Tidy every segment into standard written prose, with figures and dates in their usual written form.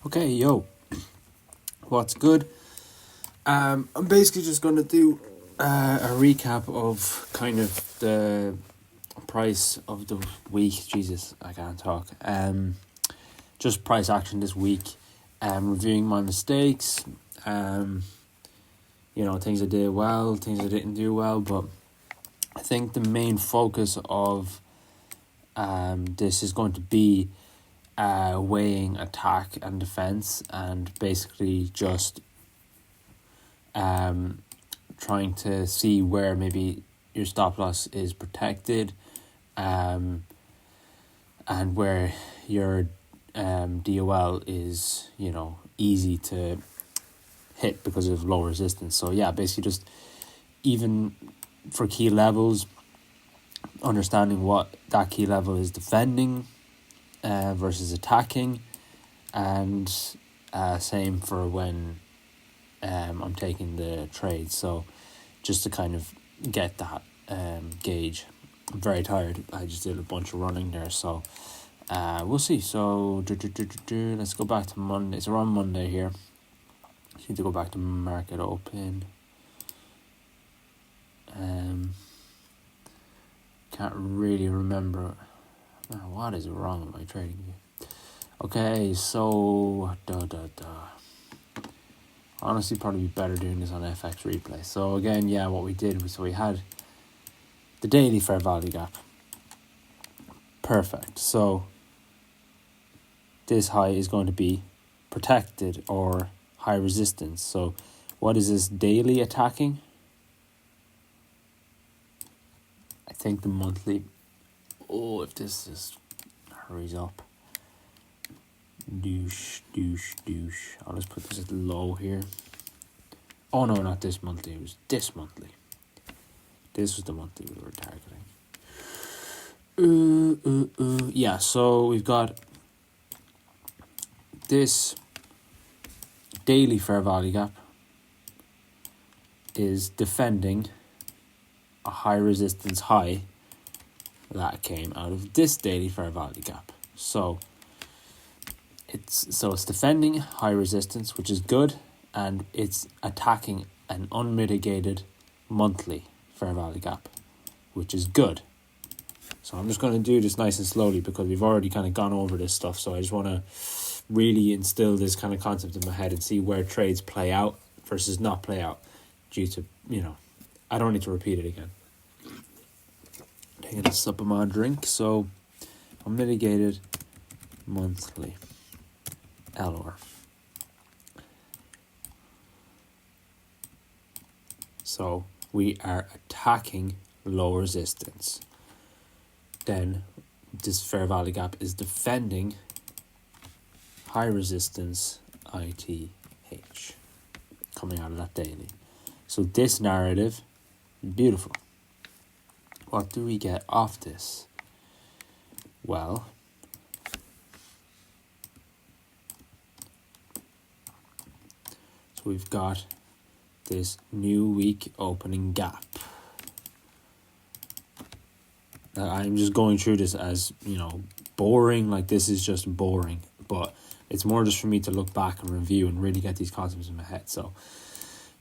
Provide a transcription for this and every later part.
Okay, yo, what's good? I'm basically just going to do a recap of kind of the price of the week. Jesus, I can't talk. Just price action this week. Reviewing my mistakes. Things I did well, things I didn't do well. But I think the main focus of this is going to be weighing attack and defense, and basically just trying to see where maybe your stop loss is protected, and where your DOL is easy to hit because of low resistance. So yeah, basically just even for key levels, understanding what that key level is defending versus attacking, and same for when I'm taking the trade. So just to kind of get that gauge. I'm very tired. I just did a bunch of running there, so we'll see. So let's go back to Monday. So we're on Monday here. Just need to go back to market open. Can't really remember. What is wrong with my trading view? Okay, so honestly, probably be better doing this on FX replay. So again, yeah, what we did was we had the daily fair value gap. Perfect. So this high is going to be protected or high resistance. So what is this daily attacking? I think the monthly. Oh, if this just hurries up. Douche. I'll just put this at low here. Oh no, not this monthly. It was this monthly. This was the monthly we were targeting. Yeah, so we've got this daily fair value gap is defending a high resistance high that came out of this daily fair value gap. So it's defending high resistance, which is good, and it's attacking an unmitigated monthly fair value gap, which is good. So I'm just going to do this nice and slowly because we've already kind of gone over this stuff. So I just want to really instill this kind of concept in my head and see where trades play out versus not play out due to, I don't need to repeat it again. Taking a sip of my drink. So unmitigated monthly LR. So we are attacking low resistance. Then this fair value gap is defending high resistance ITH coming out of that daily. So this narrative, beautiful. What do we get off this? Well, so we've got this new week opening gap. I'm just going through this as, boring, like this is just boring, but it's more just for me to look back and review and really get these concepts in my head. So,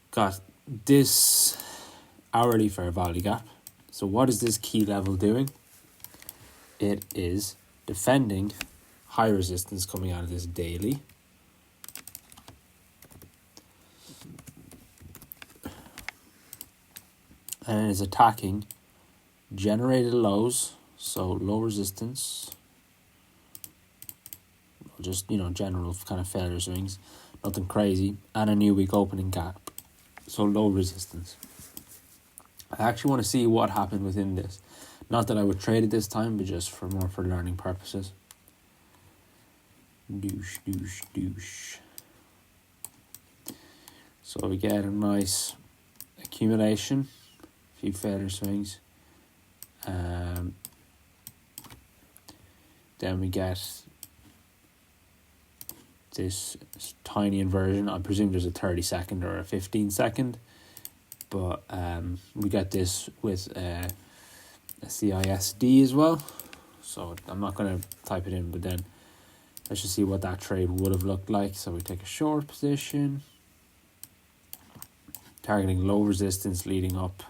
got this hourly fair value gap. So what is this key level doing? It is defending high resistance coming out of this daily. And it is attacking generated lows, so low resistance, just general kind of failure swings, nothing crazy, and a new week opening gap, so low resistance. I actually want to see what happened within this, not that I would trade it this time, but just for learning purposes. Douche. So we get a nice accumulation, a few failure swings. Then we get this tiny inversion. I presume there's a 30 second or a 15 second, but we get this with a CISD as well. So I'm not going to type it in, but then let's just see what that trade would have looked like. So we take a short position, targeting low resistance leading up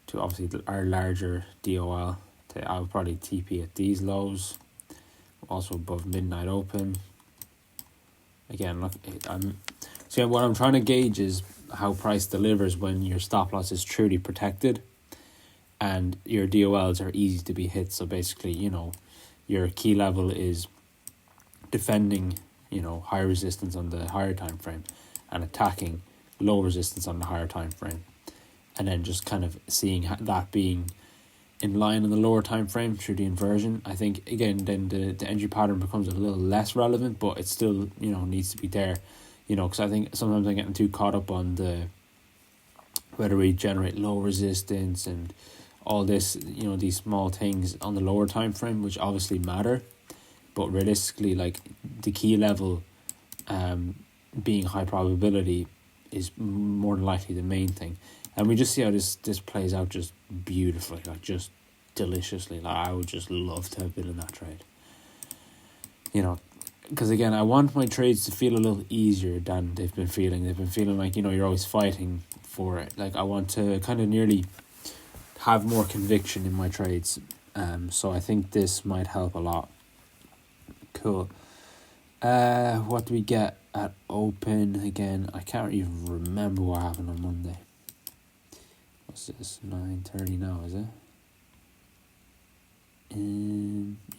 to obviously our larger DOL. I'll probably TP at these lows, also above midnight open. Again, look, what I'm trying to gauge is how price delivers when your stop loss is truly protected and your DOLs are easy to be hit. So basically, your key level is defending, high resistance on the higher time frame and attacking low resistance on the higher time frame. And then just kind of seeing that being in line in the lower time frame through the inversion. I think, again, then the entry pattern becomes a little less relevant, but it still, needs to be there. Because I think sometimes I'm getting too caught up on whether we generate low resistance and all this, these small things on the lower time frame, which obviously matter. But realistically, like the key level being high probability is more than likely the main thing. And we just see how this plays out just beautifully, like just deliciously. Like I would just love to have been in that trade. Because again, I want my trades to feel a little easier than they've been feeling. They've been feeling like, you're always fighting for it. Like I want to kind of nearly have more conviction in my trades. So I think this might help a lot. Cool. What do we get at open again? I can't even remember what happened on Monday. What's this? 9:30 now, is it?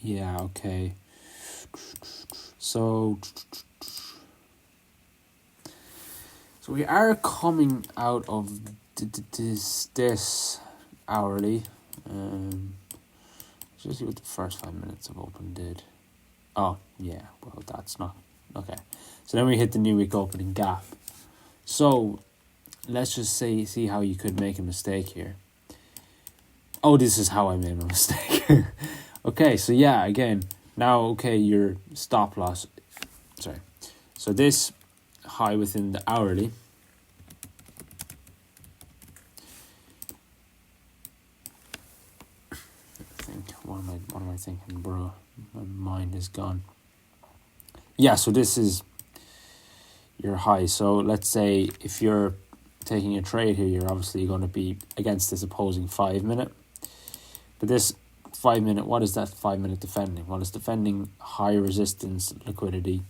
Yeah, okay. So we are coming out of this hourly. Let's see what the first 5 minutes of open did. Oh, yeah, well, that's not... Okay. So then we hit the new week opening gap. So let's just see how you could make a mistake here. Oh, this is how I made my mistake. Okay, so yeah, again, now, okay, your stop loss... Sorry. So this high within the hourly... What am I thinking, bro? My mind is gone. Yeah, so this is your high. So let's say if you're taking a trade here, you're obviously going to be against this opposing 5 minute. But this 5 minute, what is that 5 minute defending? Well, it's defending high resistance liquidity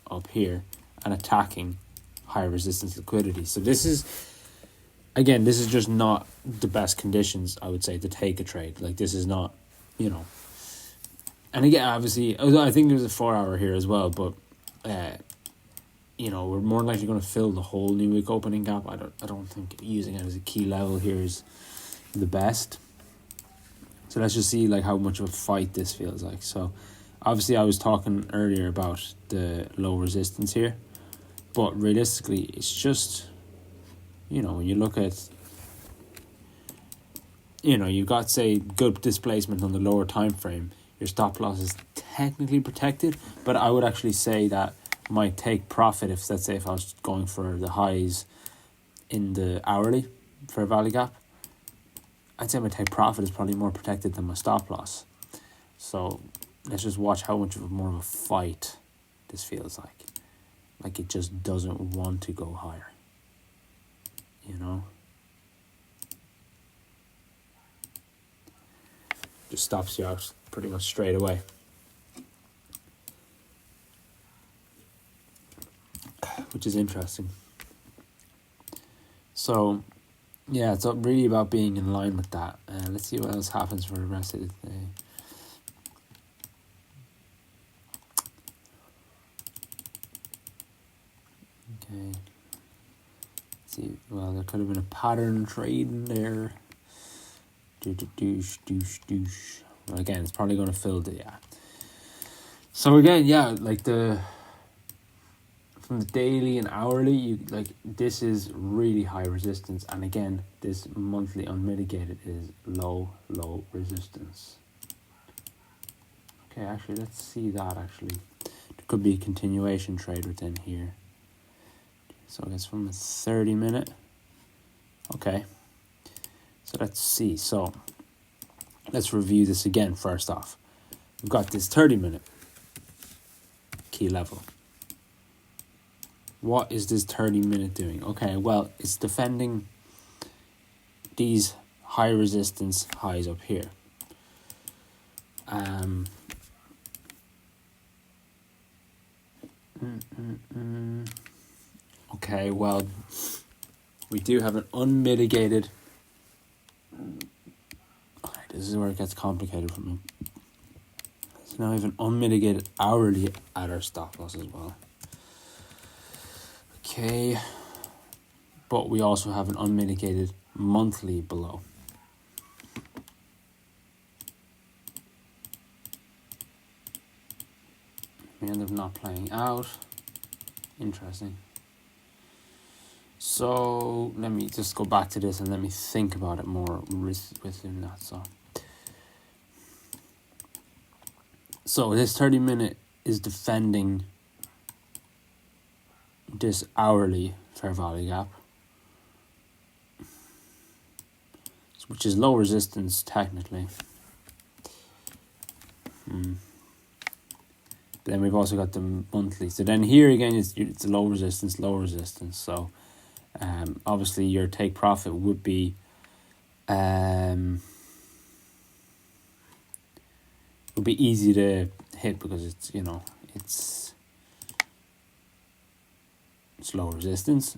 up here and attacking high resistance liquidity. So this is, again, this is just not the best conditions, I would say, to take a trade. Like this is not, and again, obviously, I think there's a 4 hour here as well, but, we're more likely going to fill the whole new week opening gap. I don't think using it as a key level here is the best. So let's just see like how much of a fight this feels like. So obviously I was talking earlier about the low resistance here, but realistically it's just, when you look at, you've got, say, good displacement on the lower time frame, your stop loss is technically protected, but I would actually say that might take profit if, let's say, if I was going for the highs in the hourly for a value gap, I'd say my take profit is probably more protected than my stop loss. So let's just watch how much of more of a fight this feels like. Like it just doesn't want to go higher. Just stops you out pretty much straight away. Which is interesting. So, yeah, it's really about being in line with that. Let's see what else happens for the rest of the day. Okay. Let's see. Well, there could have been a pattern trade in there. Douche. Well, again, it's probably going to fill the... Yeah. So again, yeah, like from the daily and hourly, this is really high resistance, and again, this monthly unmitigated is low resistance. Okay, actually, let's see that actually. There could be a continuation trade within here. So it's from a 30 minute. Okay. So let's see. So let's review this again first off. We've got this 30 minute. key level. What is this 30-minute doing? Okay, well, it's defending these high resistance highs up here. Okay, well, we do have an unmitigated. Okay, this is where it gets complicated for me. So now we have an unmitigated hourly at our stop loss as well. Okay, but we also have an unmitigated monthly below. We end up not playing out. Interesting. So let me just go back to this and let me think about it more within that. So this 30-minute is defending this hourly fair value gap, which is low resistance technically. But then we've also got the monthly. So then here again, it's low resistance. So obviously your take profit would be easy to hit because it's, you know, it's low resistance.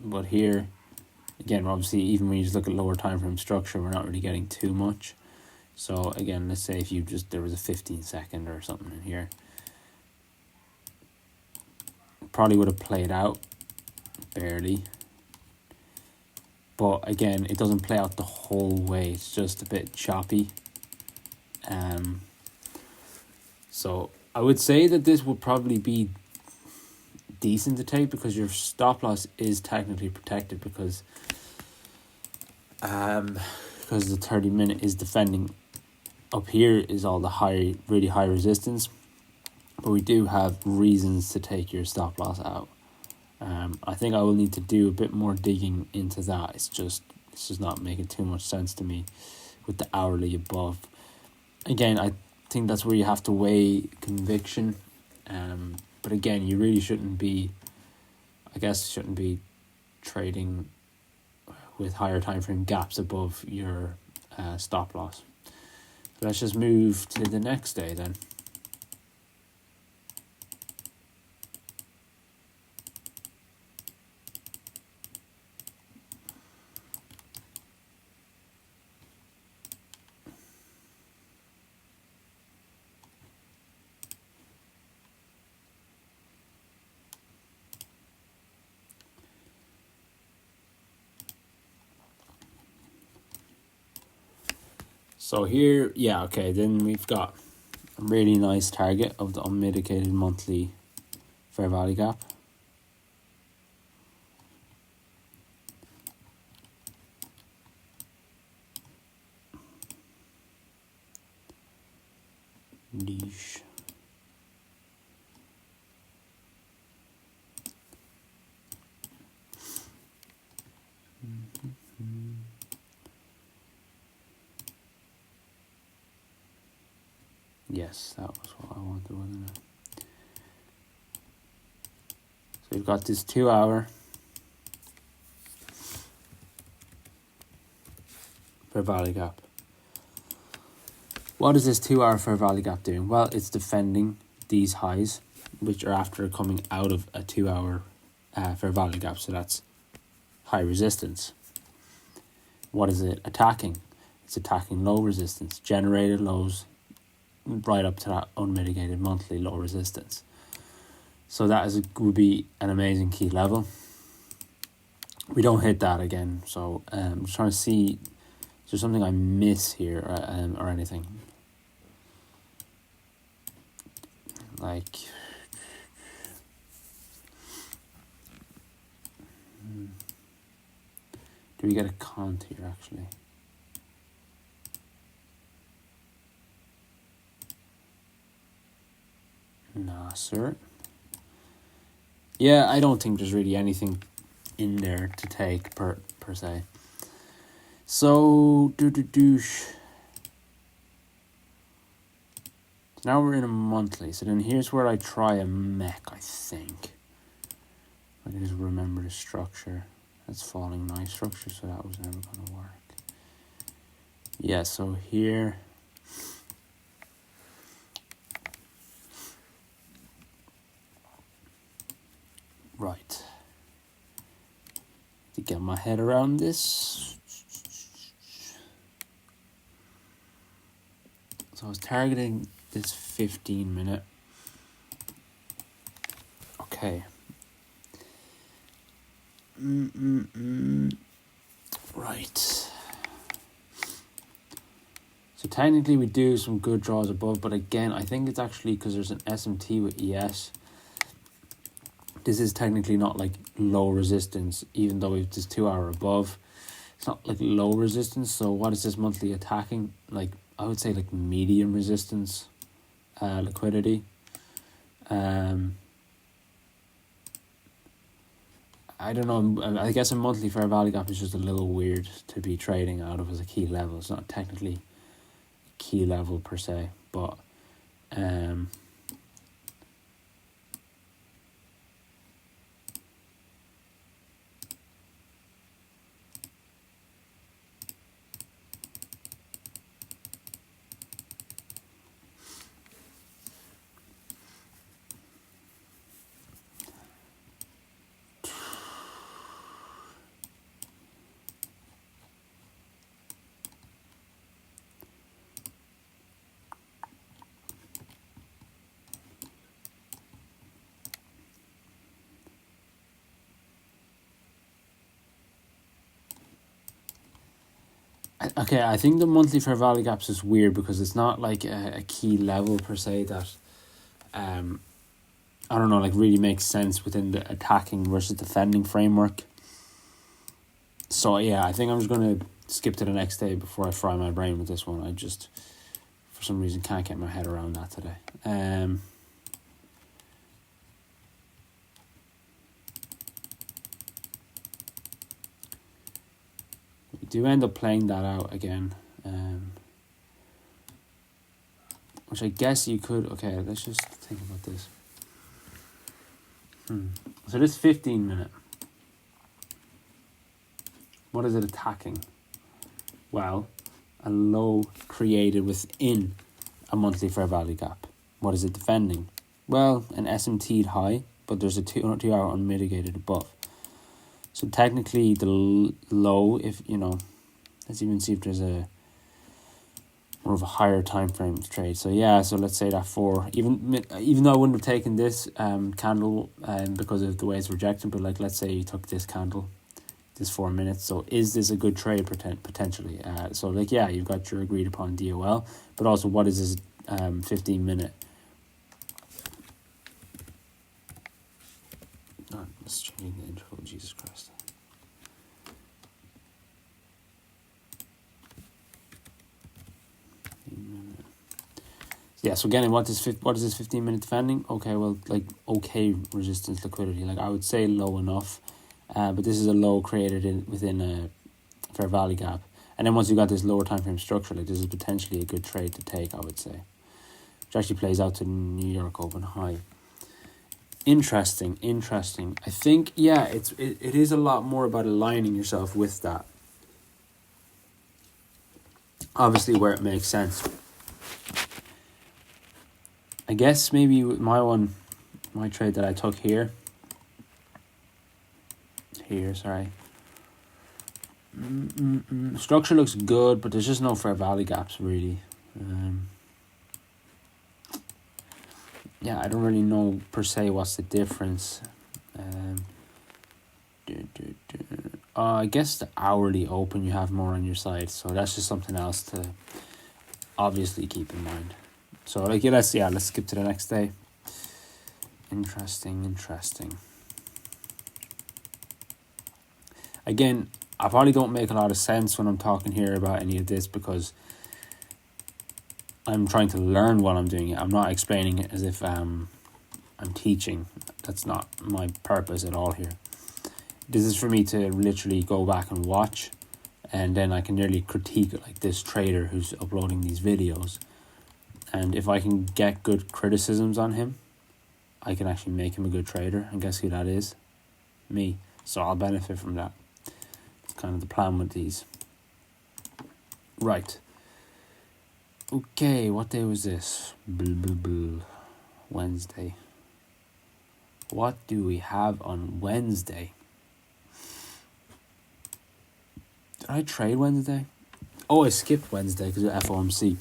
But here again, obviously, even when you just look at lower time frame structure, we're not really getting too much. So again, let's say if there was a 15-second or something in here, probably would have played out barely. But again, it doesn't play out the whole way. It's just a bit choppy. So I would say that this would probably be decent to take because your stop loss is technically protected because the 30-minute is defending. Up here is all the really high resistance, but we do have reasons to take your stop loss out. I think I will need to do a bit more digging into that. It's just not making too much sense to me with the hourly above. Again, I think that's where you have to weigh conviction. But again, you really shouldn't be trading with higher time frame gaps above your stop loss. Let's just move to the next day then. So here, yeah, okay, then we've got a really nice target of the unmitigated monthly fair value gap. Niche. Yes, that was what I wanted, wasn't it? So we've got this 2 hour fair value gap. What is this 2 hour fair value gap doing? Well, it's defending these highs, which are after coming out of a 2 hour fair value gap. So that's high resistance. What is it attacking? It's attacking low resistance, generated lows, right up to that unmitigated monthly low resistance. So that would be an amazing key level. We don't hit that again, so I'm just trying to see, is there something I miss here or anything? Like, do we get a count here actually? Nah, sir. Yeah, I don't think there's really anything in there to take per se. So Now we're in a monthly. So then here's where I try a mech, I think. I can just remember the structure. That's falling knife structure, so that was never going to work. Yeah, so here... Right. To get my head around this. So I was targeting this 15 minute. Okay. Right. So technically we do some good draws above, but again, I think it's actually because there's an SMT with ES. This is technically not like low resistance, even though it's 2 hour above. It's not like low resistance. So what is this monthly attacking? Like, I would say like medium resistance, liquidity. I don't know. I guess a monthly fair value gap is just a little weird to be trading out of as a key level. It's not technically a key level per se, but okay, I think the monthly fair value gaps is weird because it's not like a key level per se that I don't know, like really makes sense within the attacking versus defending framework. So yeah, I think I'm just going to skip to the next day before I fry my brain with this one. I just, for some reason, can't get my head around that today. We do end up playing that out again. Which I guess you could... Okay, let's just think about this. So this 15 minute, what is it attacking? Well, a low created within a monthly fair value gap. What is it defending? Well, an SMT'd high, but there's a 2 hour unmitigated above. So technically the low, if you know, let's even see if there's a more of a higher time frame trade. So yeah, so let's say that 4, even though I wouldn't have taken this candle because of the way it's rejected, but like let's say you took this candle, this 4 minutes. So is this a good trade potentially? So like yeah, you've got your agreed upon DOL, but also what is this 15 minute? Oh, let's change the interval. Jesus Christ. Yeah, so again, what is this 15 minute defending? Okay, well, like okay resistance liquidity. Like I would say low enough, but this is a low created within a fair value gap. And then once you got this lower time frame structure, like this is potentially a good trade to take, I would say. Which actually plays out to New York Open high. Interesting. I think yeah, it is a lot more about aligning yourself with that. Obviously, where it makes sense. I guess maybe with my trade that I took here, sorry. Structure looks good, but there's just no fair value gaps really. Yeah, I don't really know per se what's the difference. I guess the hourly open you have more on your side, so that's just something else to obviously keep in mind. So like yeah, let's skip to the next day. Interesting. Again, I probably don't make a lot of sense when I'm talking here about any of this because I'm trying to learn while I'm doing it. I'm not explaining it as if I'm teaching. That's not my purpose at all here. This is for me to literally go back and watch, and then I can nearly critique like this trader who's uploading these videos. And if I can get good criticisms on him, I can actually make him a good trader. And guess who that is? Me. So I'll benefit from that. It's kind of the plan with these. Right. Okay, what day was this? Wednesday. What do we have on Wednesday? Did I trade Wednesday? Oh, I skipped Wednesday because of FOMC.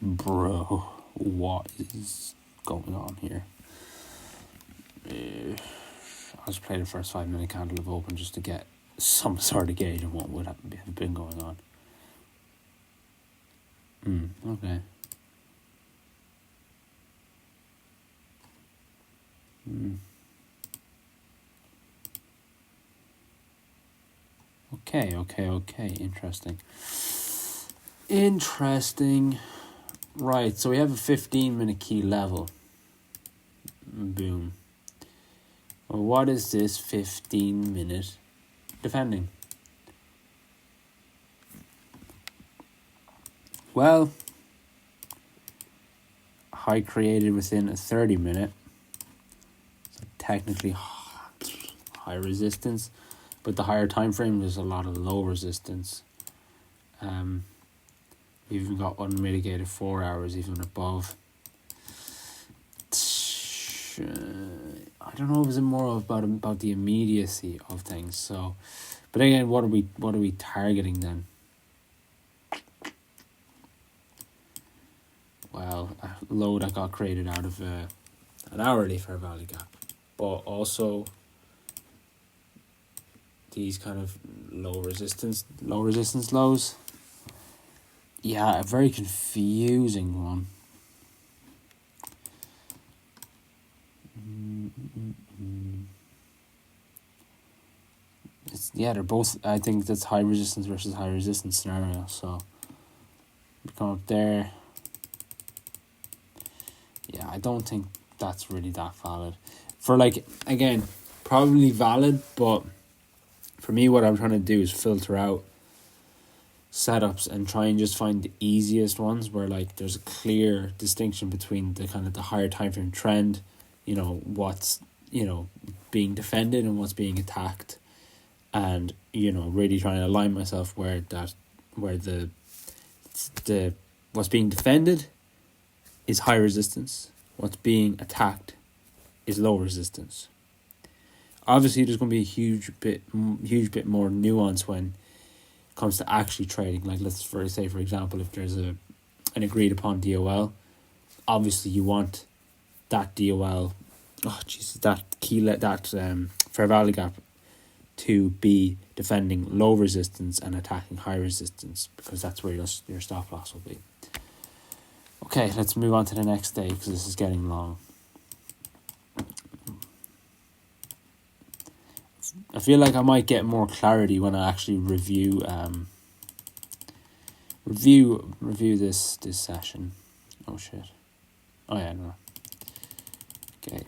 Bro, what is going on here? I'll just play the first 5 minute candle of open just to get some sort of gauge on what would have been going on. Okay. Okay. Interesting. Right, so we have a 15-minute key level. Boom. Well, what is this 15-minute defending? Well, high created within a 30-minute. So technically high resistance, but the higher time frame there's a lot of low resistance. We've even got unmitigated 4 hours even above. I don't know if it's more about the immediacy of things. So, but again, what are we targeting then? Well, a low that got created out of an hourly fair value gap, but also these kind of low resistance lows. Yeah, a very confusing one. They're both. I think that's high resistance versus high resistance scenario. So we come up there. Yeah, I don't think that's really that valid. For again, probably valid, but for me, what I'm trying to do is filter out setups and try and just find the easiest ones where there's a clear distinction between the kind of the higher time frame trend, what's being defended and what's being attacked, and really trying to align myself where the what's being defended is high resistance, what's being attacked is low resistance. Obviously, there's going to be a huge bit more nuance when it comes to actually trading. Let's say, for example, if there's an agreed upon DOL, obviously you want that DOL, that fair value gap to be defending low resistance and attacking high resistance, because that's where your stop loss will be. Okay, let's move on to the next day because this is getting long. I feel like I might get more clarity when I actually review this session. Oh shit. Oh yeah, no. Okay.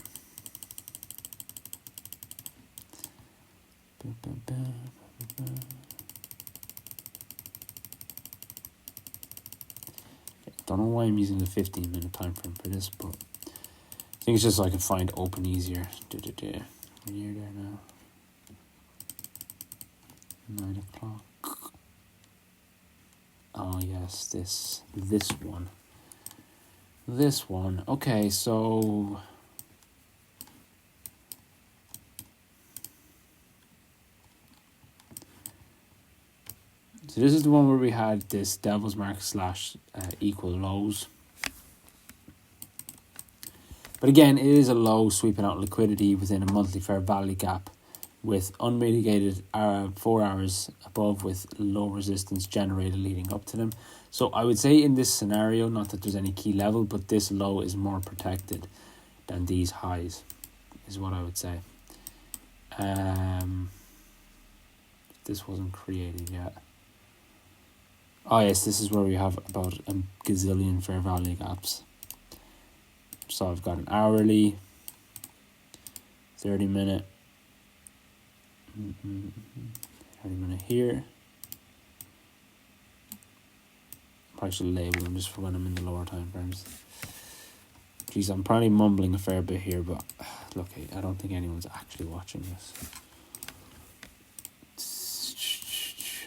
Don't know why I'm using the 15-minute time frame for this, but I think it's just so I can find open easier. We're near there now. 9 o'clock. Oh yes, this one. This one. Okay, so this is the one where we had this devil's mark / equal lows. But again, it is a low sweeping out liquidity within a monthly fair value gap with unmitigated 4 hours above with low resistance generated leading up to them. So I would say in this scenario, not that there's any key level, but this low is more protected than these highs, is what I would say. This wasn't created yet. Oh yes, this is where we have about a gazillion fair value gaps. So I've got an hourly, 30-minute, 30-minute here, probably should label them just for when I'm in the lower time frames. Geez, I'm probably mumbling a fair bit here, but look, I don't think anyone's actually watching this.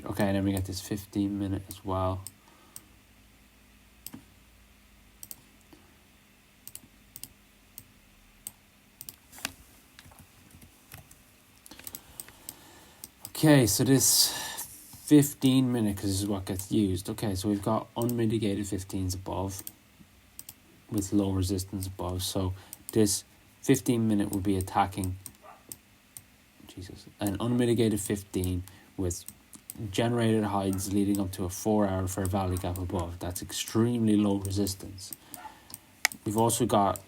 Okay, and then we get this 15-minute as well. Okay, so this 15-minute, because this is what gets used. Okay, so we've got unmitigated 15s above with low resistance above. So this 15-minute would be attacking, an unmitigated 15 with generated highs leading up to a 4-hour fair value gap above. That's extremely low resistance. We've also got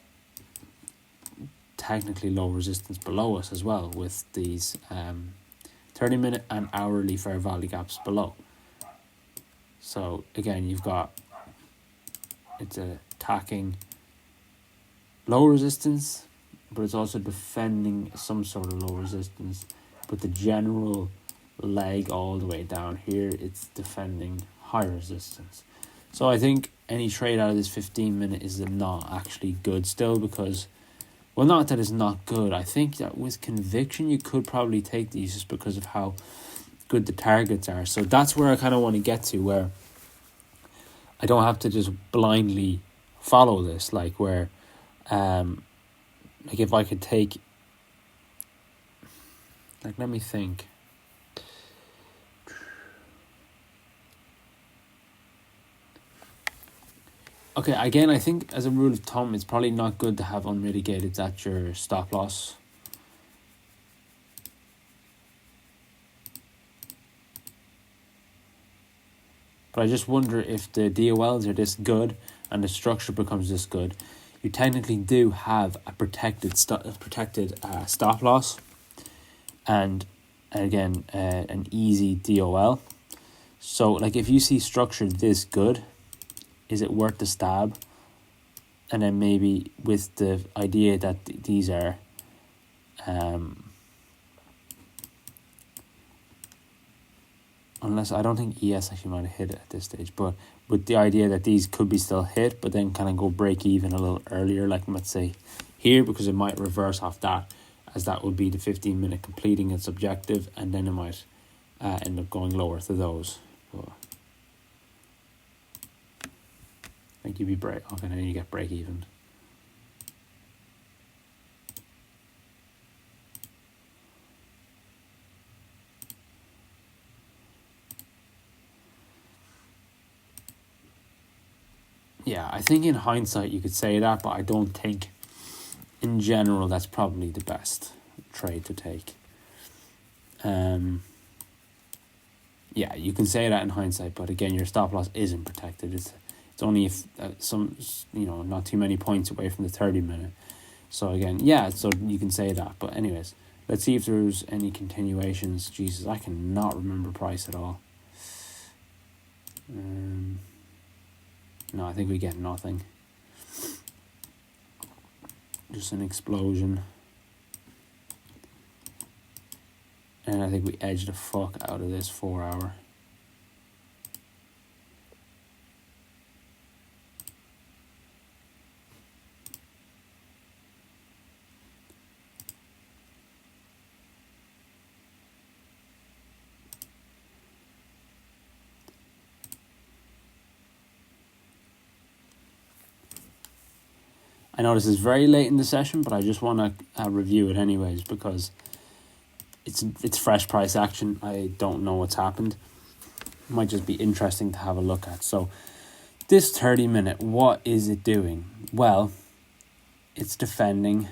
technically low resistance below us as well with these 30-minute and hourly fair value gaps below. So again, you've got, it's attacking low resistance, but it's also defending some sort of low resistance. But the general leg all the way down here, it's defending high resistance. So I think any trade out of this 15-minute is not actually good still, because, well, not that it's not good. I think that with conviction, you could probably take these just because of how good the targets are. So that's where I kind of want to get to, where I don't have to just blindly follow this, like where, like if I could take, like, let me think. Okay, again, I think as a rule of thumb, it's probably not good to have unmitigated at your stop loss. But I just wonder if the DOLs are this good and the structure becomes this good, you technically do have a protected stop loss, and again an easy DOL. So like if you see structure this good, is it worth the stab? And then maybe with the idea that these are unless, I don't think ES actually might have hit it at this stage, but with the idea that these could be still hit, but then kind of go break even a little earlier, like let's say here, because it might reverse off that, as that would be the 15-minute completing its objective, and then it might end up going lower to those. But I think you'd be break. Okay, then you get break even. Yeah, I think in hindsight you could say that, but I don't think in general that's probably the best trade to take. Yeah, you can say that in hindsight, but again, your stop loss isn't protected. It's only if not too many points away from the 30-minute. So again, yeah, so you can say that. But anyways, let's see if there's any continuations. Jesus, I cannot remember price at all. No, I think we get nothing. Just an explosion. And I think we edge the fuck out of this 4-hour. I know this is very late in the session, but I just want to review it anyways, because it's fresh price action. I don't know what's happened. It might just be interesting to have a look at. So this 30-minute, what is it doing? Well, it's defending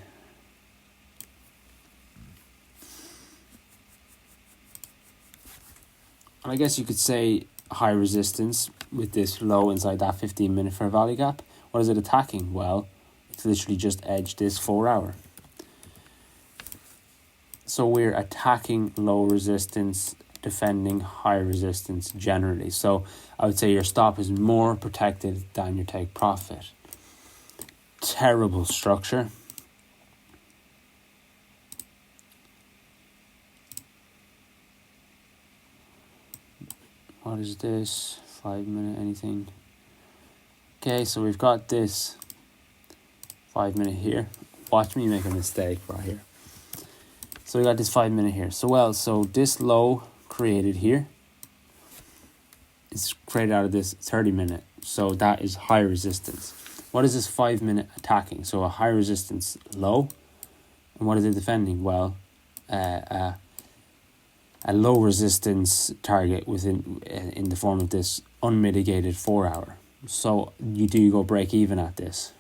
and I guess you could say high resistance with this low inside that 15-minute fair value gap. What is it attacking? Well, it's literally just edged this 4-hour. So we're attacking low resistance, defending high resistance generally. So I would say your stop is more protected than your take profit. Terrible structure. What is this? 5-minute anything? Okay, so we've got this 5 minute here. Watch me make a mistake right here. So we got this 5 minute here. So this low created here is created out of this 30 minute. So that is high resistance. What is this 5 minute attacking? So a high resistance low. And what is it defending? Well, a low resistance target in the form of this unmitigated 4 hour. So you do go break even at this?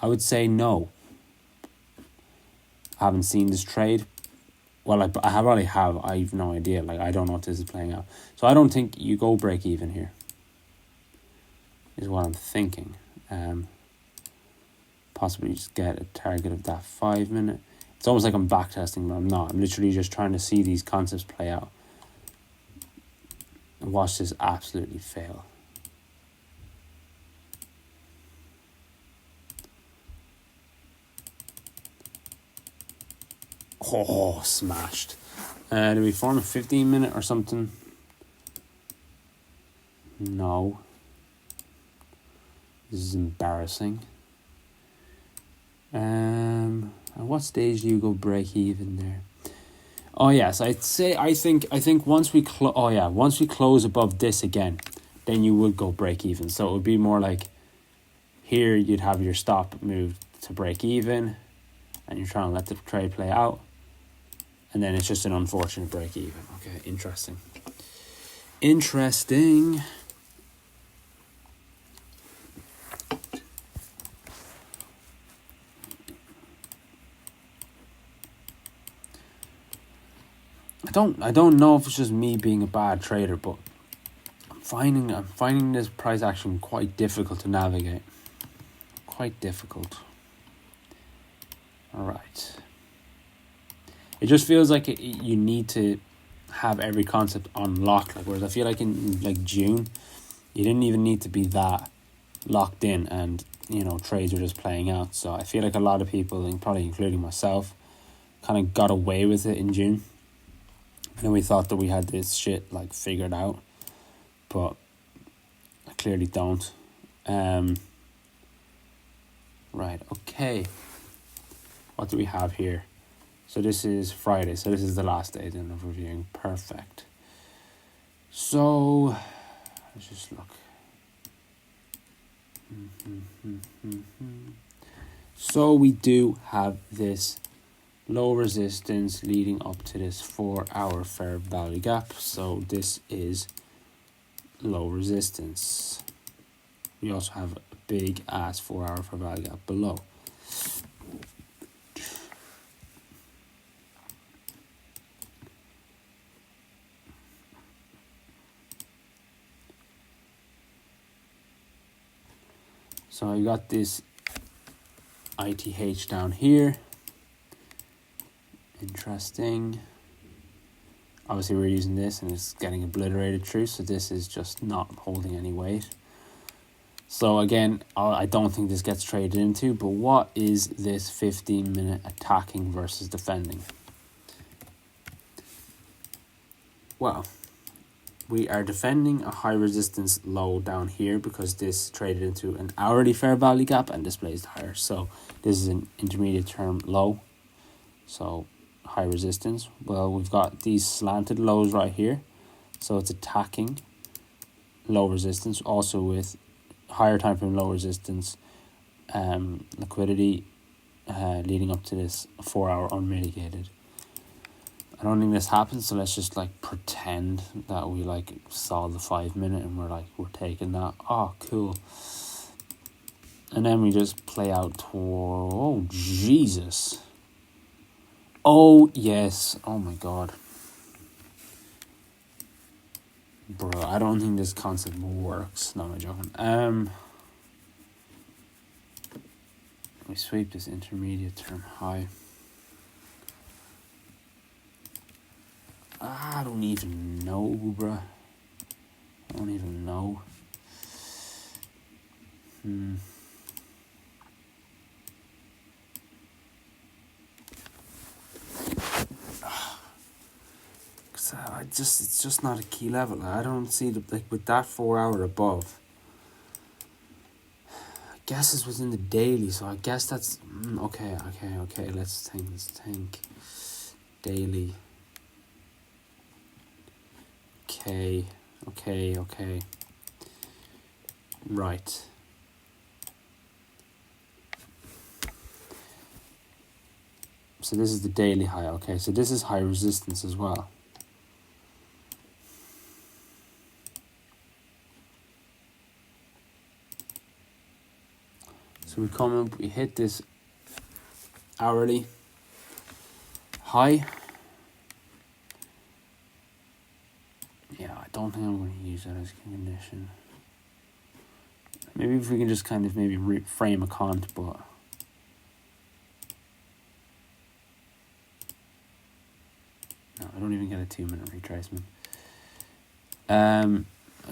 I would say no. I haven't seen this trade. Well, I probably have. I have no idea. Like, I don't know if this is playing out. So I don't think you go break even here. Is what I'm thinking. Possibly just get a target of that 5 minute. It's almost like I'm backtesting, but I'm not. I'm literally just trying to see these concepts play out. And watch this absolutely fail. Oh, smashed. Do we form a 15 minute or something? No. This is embarrassing. At what stage do you go break even there? Oh yes, I think once we close above this again, then you would go break even. So it would be more like here you'd have your stop move to break even, and you're trying to let the trade play out, and then it's just an unfortunate break even. Okay, interesting. I don't know if it's just me being a bad trader, but I'm finding this price action quite difficult to navigate. Quite difficult. All right. It just feels like you need to have every concept on lock. Like, whereas I feel like in like June, you didn't even need to be that locked in, and trades were just playing out. So I feel like a lot of people, and probably including myself, kind of got away with it in June. And we thought that we had this shit like figured out, but I clearly don't. Right, okay. What do we have here? So this is Friday, so this is the last day then of reviewing. Perfect. So let's just look. So we do have this low resistance leading up to this 4 hour fair value gap. So this is low resistance. We also have a big ass 4 hour fair value gap below. So I got this ITH down here. Interesting. Obviously we're using this and it's getting obliterated through, so this is just not holding any weight. So again, I don't think this gets traded into, but what is this 15 minute attacking versus defending? Well, we are defending a high resistance low down here because this traded into an hourly fair value gap and displays higher. So this is an intermediate term low. So high resistance. Well, we've got these slanted lows right here. So it's attacking low resistance, also with higher time frame low resistance liquidity leading up to this 4 hour unmitigated. I don't think this happens, so let's just like pretend that we like saw the 5 minute and we're taking that. Oh, cool. And then we just play out toward, oh Jesus. Oh yes. Oh my God. Bro, I don't think this concept works. No, I'm joking. We sweep this intermediate term high. I don't even know, bruh. I don't even know. It's just not a key level. I don't see with that 4 hour above. guess this was in the daily, so I guess that's okay. Let's think. Daily. Okay. Right. So this is the daily high. Okay, so this is high resistance as well. So we come up, we hit this hourly high. Yeah, I don't think I'm going to use that as a condition. Maybe if we can just kind of maybe frame a cont, but no, I don't even get a 2-minute retracement.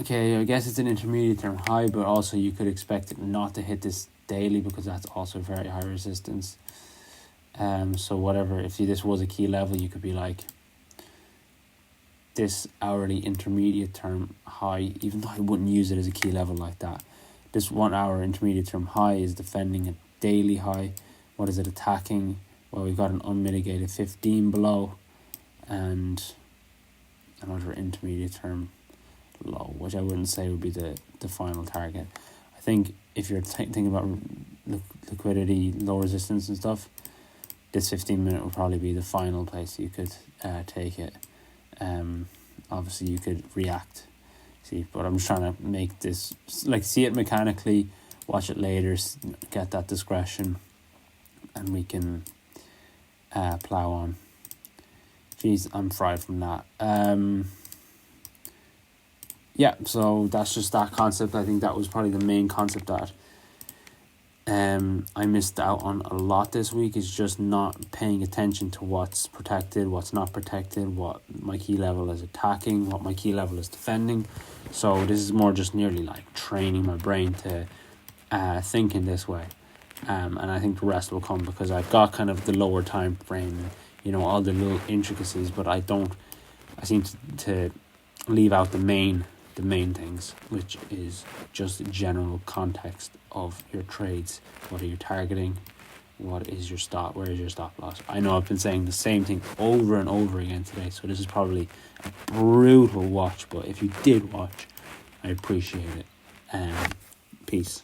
Okay, I guess it's an intermediate term high, but also you could expect it not to hit this daily because that's also very high resistance. So whatever, if this was a key level, you could be like, this hourly intermediate term high, even though I wouldn't use it as a key level like that, this 1 hour intermediate term high is defending a daily high. What is it attacking? Well, we've got an unmitigated 15 below and another intermediate term low, which I wouldn't say would be the final target. I think if you're thinking about liquidity, low resistance and stuff, this 15-minute would probably be the final place you could take it. Obviously you could react, but I'm just trying to make this, like, see it mechanically, watch it later, get that discretion, and we can plow on. Jeez, I'm fried from that. Yeah, so that's just that concept. I think that was probably the main concept that I missed out on a lot this week, is just not paying attention to what's protected, what's not protected, what my key level is attacking, what my key level is defending. So this is more just nearly like training my brain to think in this way. And I think the rest will come because I've got kind of the lower time frame, all the little intricacies, but I seem to leave out the main things, which is just general context of your trades. What are you targeting? What is your stop? Where is your stop loss? I know I've been saying the same thing over and over again today, so this is probably a brutal watch, but if you did watch, I appreciate it. Peace.